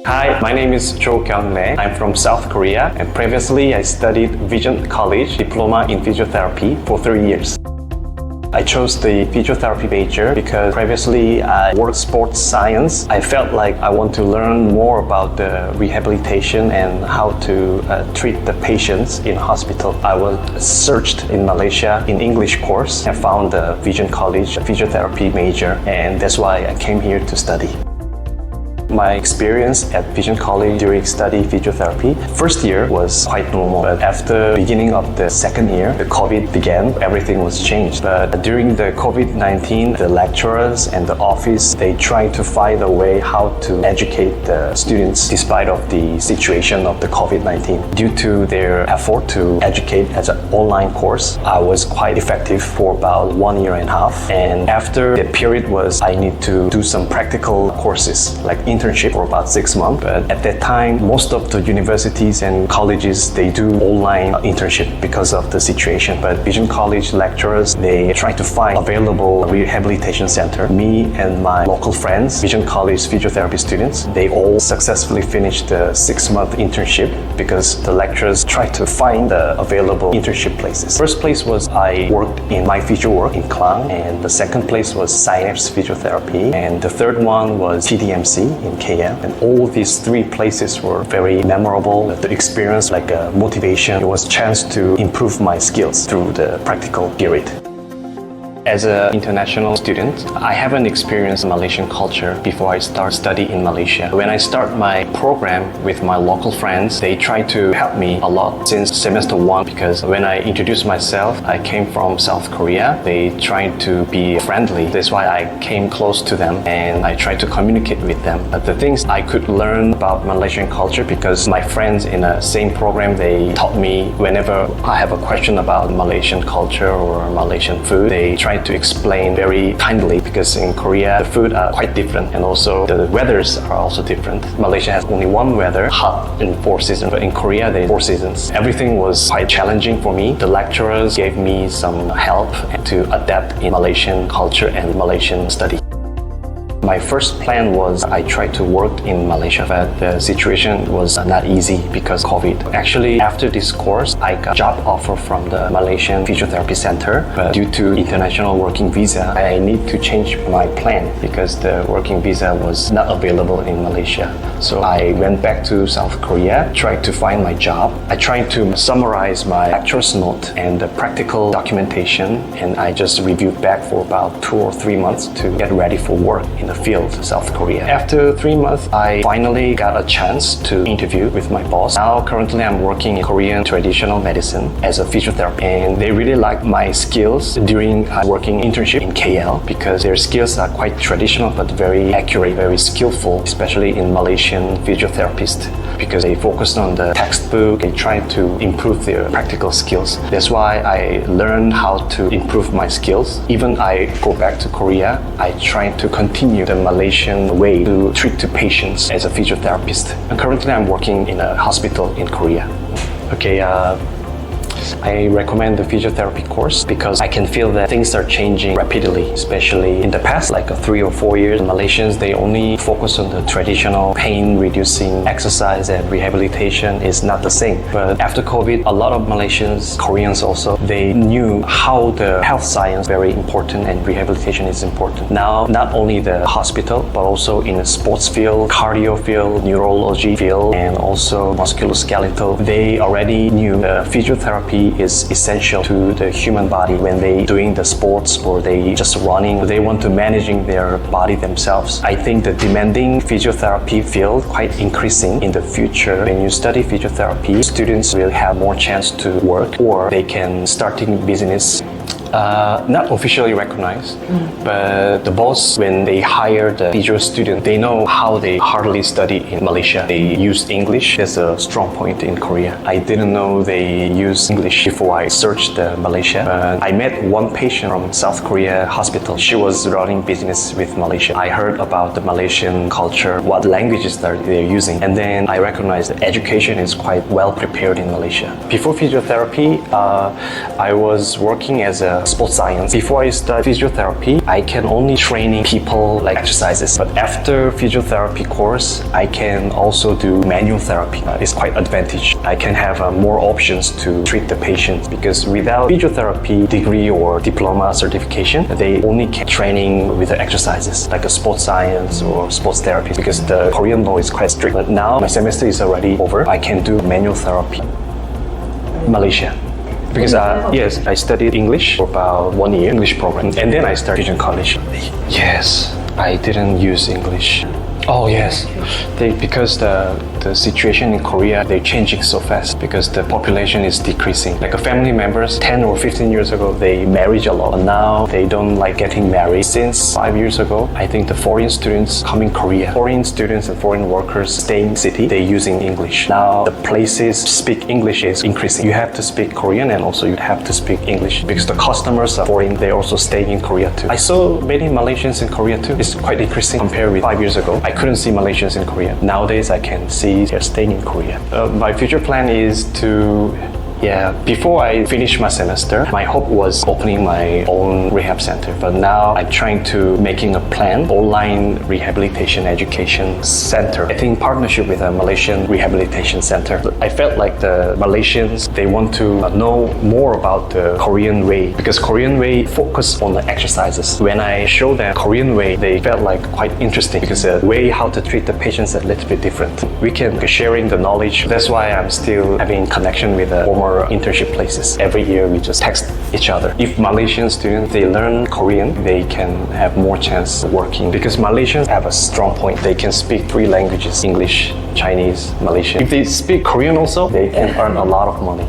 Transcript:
Hi, my name is Cho Kyoung Rae. I'm from South Korea, and previously I studied Vision College Diploma in Physiotherapy for 3 years. I chose the physiotherapy major because previously I worked sports science. I felt like I want to learn more about the rehabilitation and how to treat the patients in hospital. I was searched in Malaysia in English course and found the Vision College physiotherapy major, and that's why I came here to study. My experience at Vision College during study physiotherapy, first year was quite normal, but after beginning of the second year, the COVID began, everything was changed. But during the COVID-19, the lecturers and the office, they tried to find a way how to educate the students despite of the situation of the COVID-19. Due to their effort to educate as an online course, I was quite effective for about 1 year and a half. And after the period was, I need to do some practical courses like internship for about 6 months. But at that time, most of the universities and colleges, they do online internship because of the situation. But Vision College lecturers, they try to find available rehabilitation center. Me and my local friends, Vision College physiotherapy students, they all successfully finished the 6-month internship because the lecturers try to find the available internship places. First place was I worked in My Physio Work in Klang, and the second place was Synapse Physiotherapy, and the third one was TDMC in KL. And all these 3 places were very memorable. The experience, like a motivation, it was a chance to improve my skills through the practical period. As an international student, I haven't experienced Malaysian culture before I start study in Malaysia. When I start my program with my local friends, they try to help me a lot since semester 1 because when I introduced myself, I came from South Korea. They tried to be friendly. That's why I came close to them and I tried to communicate with them. But the things I could learn about Malaysian culture because my friends in the same program, they taught me whenever I have a question about Malaysian culture or Malaysian food, they try to explain very kindly because in Korea the food are quite different and also the weathers are also different. Malaysia has only one weather, hot in 4 seasons, but in Korea there are 4 seasons. Everything was quite challenging for me. The lecturers gave me some help to adapt in Malaysian culture and Malaysian study. My first plan was I tried to work in Malaysia, but the situation was not easy because COVID. Actually, after this course, I got a job offer from the Malaysian Physiotherapy Center, but due to international working visa, I need to change my plan because the working visa was not available in Malaysia. So I went back to South Korea, tried to find my job. I tried to summarize my lecturer's note and the practical documentation, and I just reviewed back for about 2 or 3 months to get ready for work in the field, South Korea. After 3 months, I finally got a chance to interview with my boss. Now, currently, I'm working in Korean traditional medicine as a physiotherapist, and they really like my skills during working internship in KL because their skills are quite traditional but very accurate, very skillful, especially in Malaysian physiotherapists because they focus on the textbook. They try to improve their practical skills. That's why I learned how to improve my skills. Even I go back to Korea, I try to continue the Malaysian way to treat the patients as a physiotherapist. And currently I'm working in a hospital in Korea. Okay, I recommend the physiotherapy course because I can feel that things are changing rapidly, especially in the past, like 3 or 4 years. Malaysians, they only focus on the traditional pain-reducing exercise and rehabilitation is not the same. But after COVID, a lot of Malaysians, Koreans also, they knew how the health science is very important and rehabilitation is important. Now, not only the hospital, but also in the sports field, cardio field, neurology field, and also musculoskeletal, they already knew the physiotherapy is essential to the human body when they doing the sports or they just running. They want to managing their body themselves. I think the demanding physiotherapy field quite increasing in the future. When you study physiotherapy, students will have more chance to work or they can starting business. Not officially recognized, but the boss, when they hire the physio student, they know how they hardly study in Malaysia. They use English. That's a strong point in Korea. I didn't know they use English before I searched Malaysia. I met one patient from South Korea hospital. She was running business with Malaysia. I heard about the Malaysian culture, what languages they're using, and then I recognized that education is quite well prepared in Malaysia. Before physiotherapy, I was working as as a sports science. Before I studied physiotherapy, I can only training people like exercises. But after physiotherapy course, I can also do manual therapy. It's quite advantage. I can have more options to treat the patient because without physiotherapy degree or diploma certification, they only can training with the exercises like a sports science or sports therapy because the Korean law is quite strict. But now my semester is already over. I can do manual therapy. Malaysia. Because yes, I studied English for about 1 year, English program, and then I started Fusion College. Yes, I didn't use English. Oh yes, because the situation in Korea, they're changing so fast because the population is decreasing. Like a family members 10 or 15 years ago, they married a lot. But now they don't like getting married. Since 5 years ago, I think the foreign students come in Korea. Foreign students and foreign workers stay in city, they're using English. Now the places speak English is increasing. You have to speak Korean and also you have to speak English because the customers are foreign, they're also staying in Korea too. I saw many Malaysians in Korea too. It's quite increasing compared with 5 years ago. I couldn't see Malaysians in Korea. Nowadays, I can see they're staying in Korea. My future plan is to before I finish my semester, my hope was opening my own rehab center. But now I'm trying to making a plan, online rehabilitation education center. I think partnership with a Malaysian rehabilitation center. I felt like the Malaysians, they want to know more about the Korean way because Korean way focus on the exercises. When I show them Korean way, they felt like quite interesting because the way how to treat the patients is a little bit different. We can sharing the knowledge. That's why I'm still having connection with the former internship places. Every year we just text each other. If Malaysian students, they learn Korean, they can have more chance of working because Malaysians have a strong point. They can speak 3 languages, English, Chinese, Malaysian. If they speak Korean also, they can earn a lot of money.